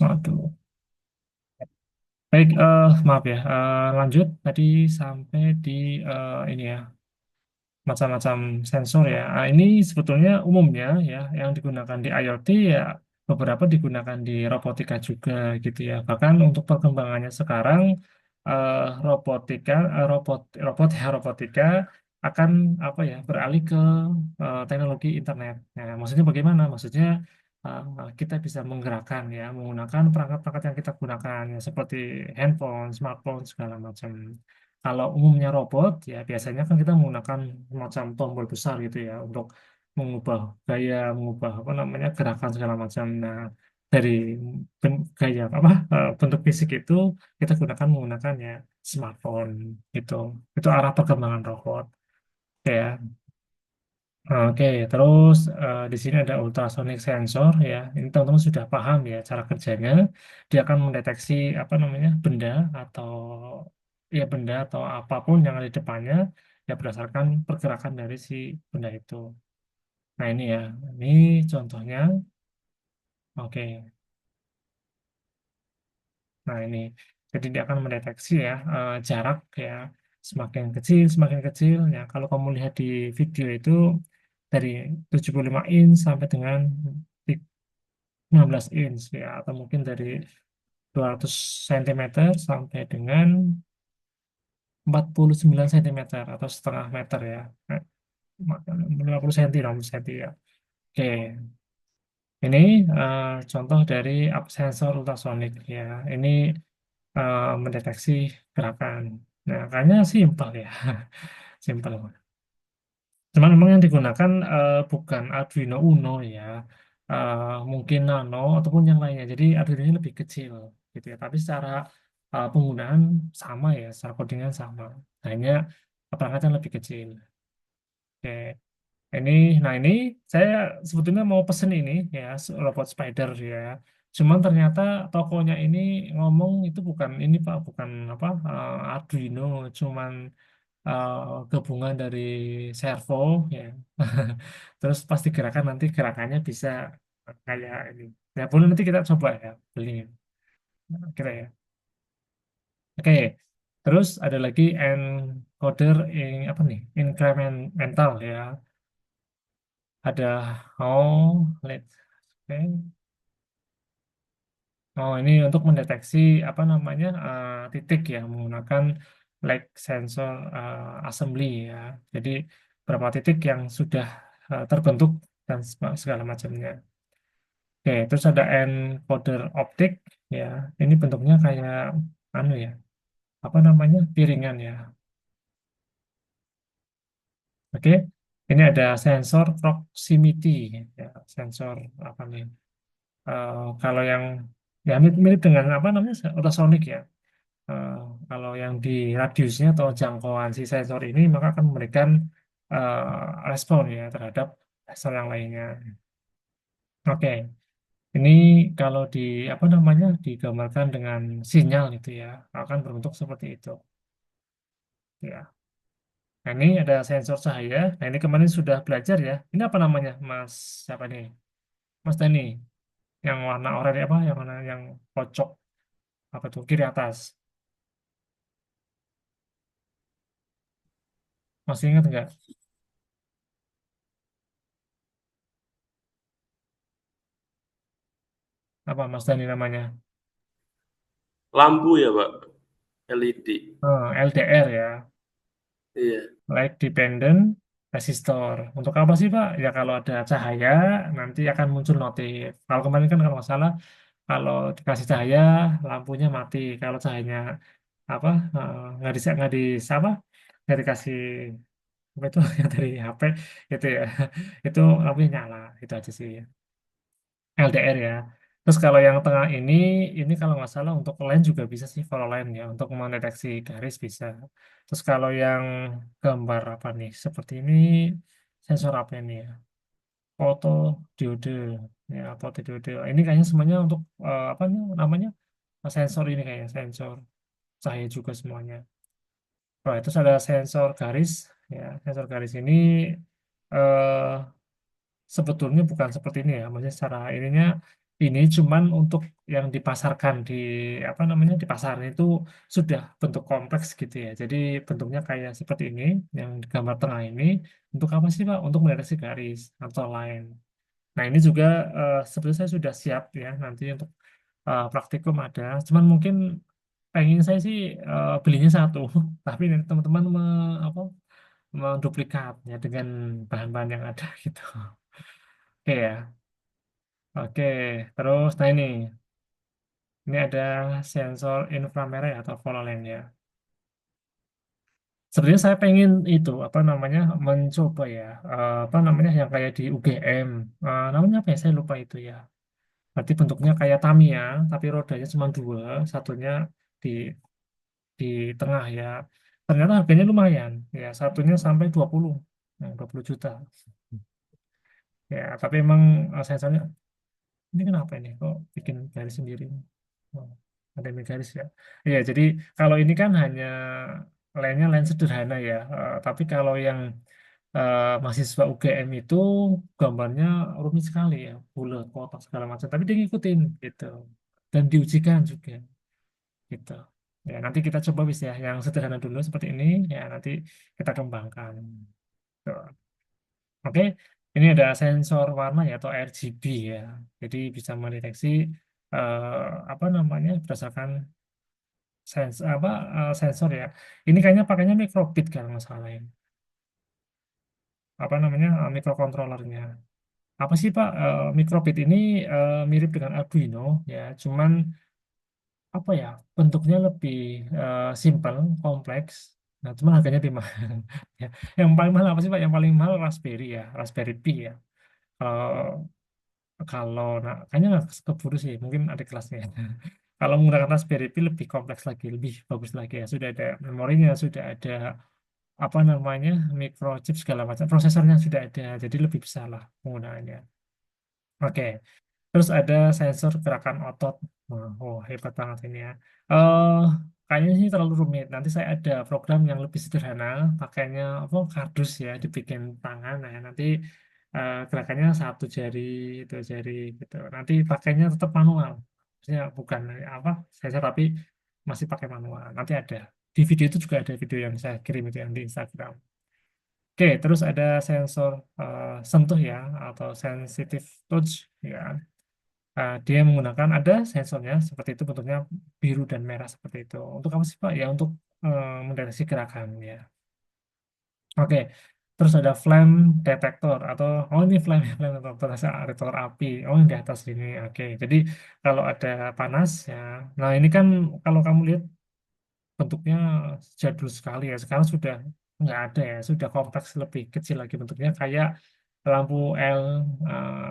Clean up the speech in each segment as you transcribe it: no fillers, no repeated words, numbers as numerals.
Waduh. Baik, maaf ya. Lanjut tadi sampai di ini ya, macam-macam sensor ya. Ini sebetulnya umumnya ya, yang digunakan di IoT ya beberapa digunakan di robotika juga gitu ya. Bahkan untuk perkembangannya sekarang robotika, robot ya robotika akan apa ya beralih ke teknologi internet. Nah, maksudnya bagaimana? Maksudnya kita bisa menggerakkan ya menggunakan perangkat-perangkat yang kita gunakan ya, seperti handphone, smartphone segala macam. Kalau umumnya robot ya biasanya kan kita menggunakan macam tombol besar gitu ya untuk mengubah gaya, mengubah apa namanya gerakan segala macam. Nah, dari gaya apa bentuk fisik itu kita gunakan menggunakan ya smartphone gitu. Itu arah perkembangan robot ya. Oke, terus di sini ada ultrasonic sensor ya. Ini teman-teman sudah paham ya cara kerjanya. Dia akan mendeteksi apa namanya benda atau ya benda atau apapun yang ada di depannya ya berdasarkan pergerakan dari si benda itu. Nah ini ya, ini contohnya. Oke, nah ini jadi dia akan mendeteksi ya jarak ya semakin kecil ya. Kalau kamu lihat di video itu dari 75 inch sampai dengan 15 inch ya atau mungkin dari 200 cm sampai dengan 49 cm atau setengah meter ya. Eh, 50 cm, 60 cm ya. Oke, ini contoh dari sensor ultrasonik ya. Ini mendeteksi gerakan. Nah, kayaknya simpel ya. Simpel. Cuman memang yang digunakan bukan Arduino Uno ya. Mungkin Nano ataupun yang lainnya. Jadi Arduino lebih kecil gitu ya. Tapi secara penggunaan sama ya, secara codingan sama. Hanya perangkatnya lebih kecil. Oke. Ini, nah ini saya sebetulnya mau pesen ini ya, robot spider ya. Cuman ternyata tokonya ini ngomong itu bukan ini Pak, bukan apa Arduino, cuman eh, gabungan dari servo ya. Terus pasti gerakan nanti gerakannya bisa kayak ini. Ya boleh nanti kita coba ya beli kira ya. Oke. Terus ada lagi encoder apa nih? Incremental ya. Ada let oke. Oh, ini untuk mendeteksi apa namanya titik ya menggunakan lag sensor assembly ya. Jadi berapa titik yang sudah terbentuk dan segala macamnya. Oke, terus ada encoder optik ya. Ini bentuknya kayak anu ya, apa namanya piringan ya. Oke, ini ada sensor proximity ya, sensor apa nih? Kalau yang ya mirip dengan apa namanya ultrasonic ya. Eh, Kalau yang di radiusnya atau jangkauan si sensor ini maka akan memberikan respon ya terhadap sensor yang lainnya. Oke, ini kalau di apa namanya digambarkan dengan sinyal gitu ya akan berbentuk seperti itu. Ya, nah, ini ada sensor cahaya. Nah ini kemarin sudah belajar ya. Ini apa namanya, Mas? Siapa nih? Mas Dani. Yang warna oranye apa? Yang warna yang pojok apa tuh kiri atas? Masih ingat nggak? Apa Mas Dani namanya? Lampu ya, Pak. LED. LDR ya. Iya. Light Dependent Resistor. Untuk apa sih Pak? Ya kalau ada cahaya nanti akan muncul notif. Kalau kemarin kan kalau nggak salah kalau dikasih cahaya lampunya mati. Kalau cahayanya apa nggak di apa nggak dikasih apa itu yang dari HP itu ya itu lampunya nyala itu aja sih. LDR ya. Terus kalau yang tengah ini kalau nggak salah untuk line juga bisa sih follow line ya, untuk mendeteksi garis bisa. Terus kalau yang gambar apa nih, seperti ini sensor apa ini ya? Foto diode ya, foto diode. Ini kayaknya semuanya untuk apa nih namanya sensor ini kayaknya sensor cahaya juga semuanya. Oh, terus ada sensor garis ya, sensor garis ini eh sebetulnya bukan seperti ini ya, maksudnya secara ininya. Ini cuman untuk yang dipasarkan di apa namanya di pasaran itu sudah bentuk kompleks gitu ya. Jadi bentuknya kayak seperti ini, yang di gambar tengah ini. Untuk apa sih Pak? Untuk mendeteksi garis atau line. Nah ini juga sebenarnya saya sudah siap ya nanti untuk praktikum ada. Cuman mungkin pengen saya sih belinya satu, tapi nanti teman-teman apa, menduplikatnya dengan bahan-bahan yang ada gitu. Oke ya. Oke, terus nah ini ada sensor inframerah atau HoloLens ya. Sebenarnya saya pengen itu apa namanya mencoba ya apa namanya yang kayak di UGM. Namanya apa ya saya lupa itu ya. Berarti bentuknya kayak Tamiya tapi rodanya cuma dua, satunya di di tengah ya. Ternyata harganya lumayan ya, satunya sampai 20, 20 juta. Ya, tapi emang sensornya ini kenapa ini kok bikin garis sendiri? Oh, ada yang garis ya. Iya, jadi kalau ini kan hanya lainnya lain sederhana ya. Tapi kalau yang mahasiswa UGM itu gambarnya rumit sekali ya, bulat, kotak segala macam. Tapi dia ngikutin gitu dan diujikan juga gitu. Ya, nanti kita coba bisa ya, yang sederhana dulu seperti ini. Ya, nanti kita kembangkan. Tuh. Oke, ini ada sensor warna ya atau RGB ya. Jadi bisa mendeteksi apa namanya berdasarkan sensor ya. Ini kayaknya pakainya microbit kalau nggak salah ya. Apa namanya microcontrollernya. Apa sih Pak? Microbit ini mirip dengan Arduino ya. Cuman apa ya, bentuknya lebih simple, kompleks. Nah, cuman harganya lebih mahal. Ya. Yang paling mahal apa sih Pak? Yang paling mahal Raspberry ya, Raspberry Pi ya. Kalau kalau nah, kayaknya nggak keburu sih, mungkin ada kelasnya. Kalau menggunakan Raspberry Pi lebih kompleks lagi, lebih bagus lagi ya. Sudah ada memorinya, sudah ada apa namanya microchip segala macam, prosesornya sudah ada, jadi lebih besar lah penggunaannya. Oke, terus ada sensor gerakan otot. Nah, oh hebat banget ini ya. eh Kayaknya sih terlalu rumit. Nanti saya ada program yang lebih sederhana, pakainya apa kardus ya, dibikin tangan. Nah, nanti gerakannya satu jari, itu jari gitu. Nanti pakainya tetap manual. Maksudnya bukan apa sensor tapi masih pakai manual. Nanti ada di video itu juga ada video yang saya kirim itu yang di Instagram. Oke, terus ada sensor sentuh ya atau sensitive touch ya. Dia menggunakan ada sensornya seperti itu bentuknya biru dan merah seperti itu. Untuk apa sih Pak? Ya untuk mendeteksi gerakan ya. Oke. Terus ada flame detector atau oh ini flame flame detector detektor api. Oh yang di atas ini. Oke. Jadi kalau ada panas ya. Nah, ini kan kalau kamu lihat bentuknya jadul sekali ya. Sekarang sudah nggak ada ya, sudah kompleks lebih kecil lagi bentuknya kayak lampu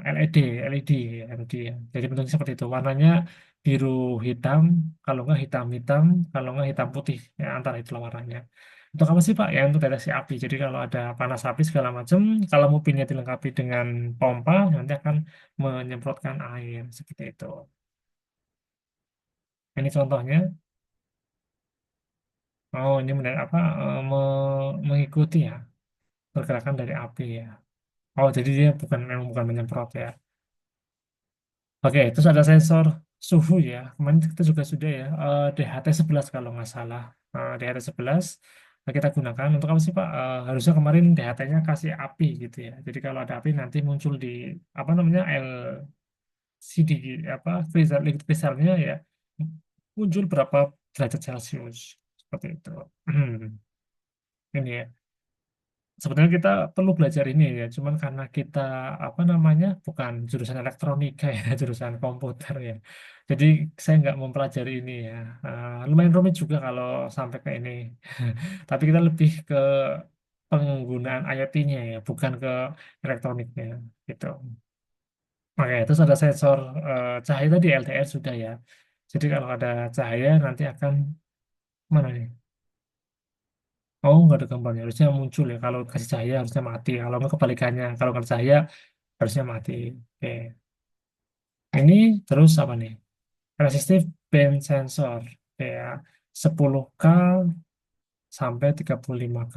LED, LED, LED ya. Jadi bentuknya seperti itu. Warnanya biru hitam, kalau nggak hitam hitam, kalau nggak hitam putih. Ya, antara itu warnanya. Untuk apa sih Pak? Ya untuk deteksi api. Jadi kalau ada panas api segala macam, kalau mobilnya dilengkapi dengan pompa, nanti akan menyemprotkan air seperti itu. Ini contohnya. Oh, ini benar apa mengikuti ya pergerakan dari api ya. Oh, jadi dia memang bukan menyemprot ya. Oke, terus ada sensor suhu ya. Kemarin kita juga sudah ya DHT11 kalau nggak salah. DHT11 kita gunakan untuk apa sih Pak? Harusnya kemarin DHT-nya kasih api gitu ya. Jadi kalau ada api nanti muncul di apa namanya LCD apa freezer liquid freezernya ya muncul berapa derajat Celcius seperti itu. Ini ya. Sebenarnya kita perlu belajar ini ya, cuman karena kita apa namanya bukan jurusan elektronika ya, jurusan komputer ya. Jadi saya nggak mempelajari ini ya. Lumayan rumit juga kalau sampai ke ini. Tapi kita lebih ke penggunaan IoT-nya ya, bukan ke elektroniknya gitu. Oke, terus ada sensor cahaya tadi LDR sudah ya. Jadi kalau ada cahaya nanti akan mana nih? Oh, nggak ada gambarnya. Harusnya muncul ya. Kalau kasih cahaya harusnya mati. Kalau nggak kebalikannya. Kalau nggak ada cahaya harusnya mati. Oke. Ini terus apa nih? Resistive band sensor. Ya, 10K sampai 35K.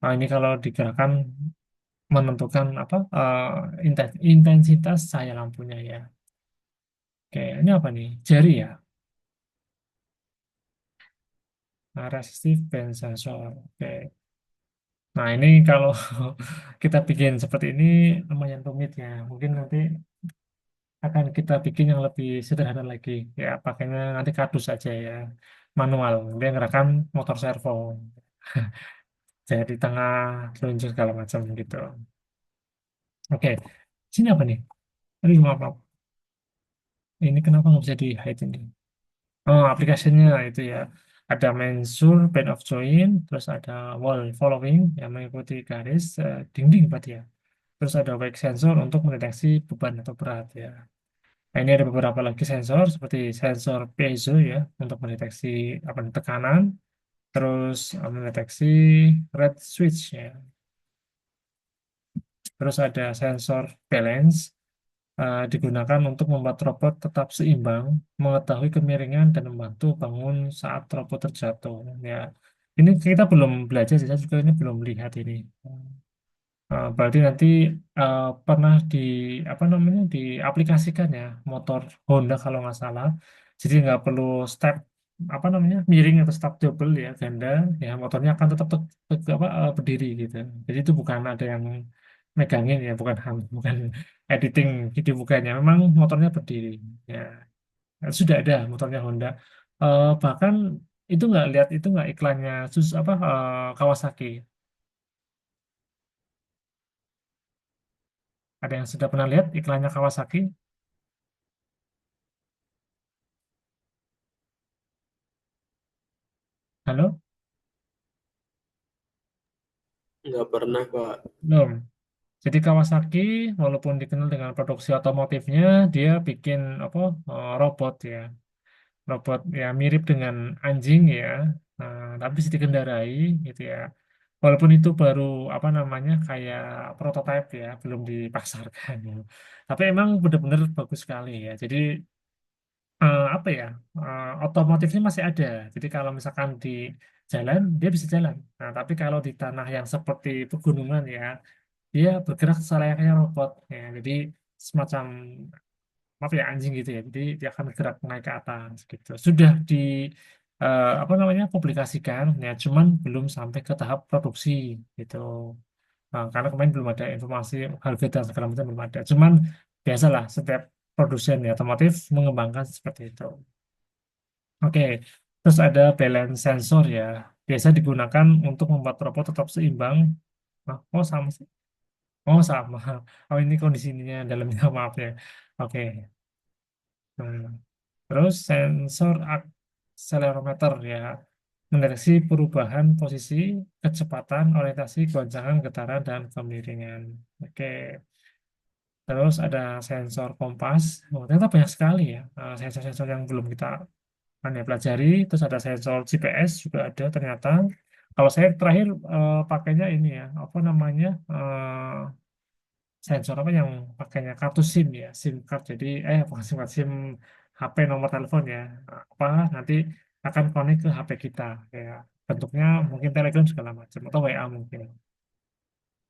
Nah, ini kalau digerakkan menentukan apa intensitas cahaya lampunya ya. Oke, ini apa nih? Jari ya? Nah, resistive band sensor. Oke. Nah, ini kalau kita bikin seperti ini lumayan rumit ya. Mungkin nanti akan kita bikin yang lebih sederhana lagi. Ya, pakainya nanti kardus aja ya. Manual. Dia gerakan motor servo. Jadi tengah, seluncur segala macam gitu. Oke. Sini apa nih? Aduh, maaf, maaf. Ini kenapa nggak bisa di hide ini? Oh, aplikasinya itu ya. Ada mensure, band of join, terus ada wall following yang mengikuti garis dinding berarti ya. Terus ada wake sensor untuk mendeteksi beban atau berat ya. Nah, ini ada beberapa lagi sensor seperti sensor piezo ya untuk mendeteksi apa tekanan, terus mendeteksi red switch ya. Terus ada sensor balance digunakan untuk membuat robot tetap seimbang, mengetahui kemiringan dan membantu bangun saat robot terjatuh. Ya, ini kita belum belajar sih, saya juga ini belum lihat ini. Berarti nanti pernah di apa namanya diaplikasikan ya motor Honda kalau nggak salah. Jadi nggak perlu step apa namanya miring atau step double ya ganda ya motornya akan tetap berdiri gitu. Jadi itu bukan ada yang megangin ya bukan bukan editing video bukannya memang motornya berdiri ya. Sudah ada motornya Honda. Bahkan itu nggak lihat itu nggak iklannya Kawasaki. Ada yang sudah pernah lihat iklannya Kawasaki? Halo? Nggak pernah, Pak. Belum. Jadi Kawasaki, walaupun dikenal dengan produksi otomotifnya, dia bikin apa robot ya, robot ya mirip dengan anjing ya, tapi bisa dikendarai gitu ya. Walaupun itu baru apa namanya kayak prototipe ya, belum dipasarkan. Ya. Tapi emang benar-benar bagus sekali ya. Jadi apa ya, otomotifnya masih ada. Jadi kalau misalkan di jalan dia bisa jalan. Nah, tapi kalau di tanah yang seperti pegunungan ya dia bergerak selayaknya robot ya jadi semacam maaf ya anjing gitu ya jadi dia akan bergerak naik ke atas gitu sudah di apa namanya publikasikan ya cuman belum sampai ke tahap produksi gitu. Nah, karena kemarin belum ada informasi harga dan segala macam belum ada cuman biasalah setiap produsen ya otomotif mengembangkan seperti itu. Oke, terus ada balance sensor ya biasa digunakan untuk membuat robot tetap seimbang. Nah, oh sama sih. Oh sama. Oh ini kondisinya dalamnya maaf ya. Oke. Hmm. Terus sensor akselerometer ya mendeteksi perubahan posisi, kecepatan, orientasi, goncangan, getaran, dan kemiringan. Oke. Terus ada sensor kompas. Oh, ternyata banyak sekali ya sensor-sensor yang belum kita pelajari. Terus ada sensor GPS juga ada ternyata. Kalau saya terakhir pakainya ini ya, apa namanya? Sensor apa yang pakainya kartu SIM ya, SIM card. Jadi bukan SIM card, SIM HP nomor telepon ya. Apa nanti akan connect ke HP kita kayak bentuknya mungkin Telegram segala macam atau WA mungkin.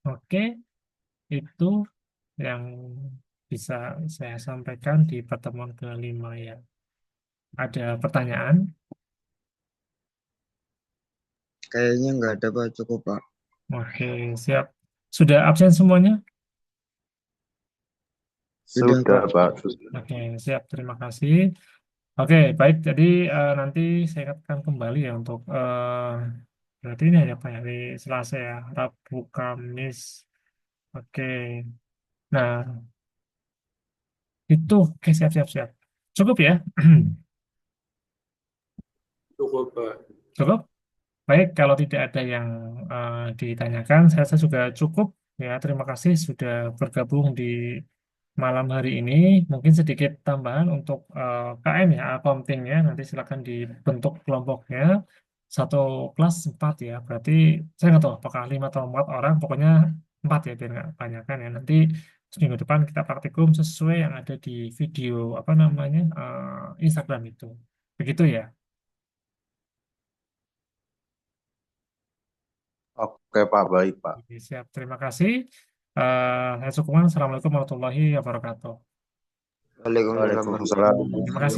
Oke, itu yang bisa saya sampaikan di pertemuan kelima ya. Ada pertanyaan? Kayaknya nggak ada Pak, cukup Pak. Oke, siap. Sudah absen semuanya? Sudah Sudah, Pak. Pak. Sudah. Oke, siap. Terima kasih. Oke, baik. Jadi nanti saya ingatkan kembali ya untuk berarti ini ada apa ya? Di Selasa ya, Rabu, Kamis. Oke. Nah, itu oke siap siap siap. Cukup ya? Cukup, Pak. Cukup. Baik, kalau tidak ada yang ditanyakan, saya rasa juga cukup ya. Terima kasih sudah bergabung di malam hari ini. Mungkin sedikit tambahan untuk KM ya, accounting-nya. Nanti silakan dibentuk kelompoknya. Satu kelas 4 ya. Berarti saya nggak tahu apakah 5 atau 4 orang. Pokoknya 4 ya, biar nggak kebanyakan ya. Nanti seminggu depan kita praktikum sesuai yang ada di video apa namanya Instagram itu. Begitu ya. Oke, Pak. Baik, Pak. Oke, siap. Terima kasih. Saya Sukuman. Assalamualaikum warahmatullahi wabarakatuh. Waalaikumsalam Waalaikumsalam. Terima kasih.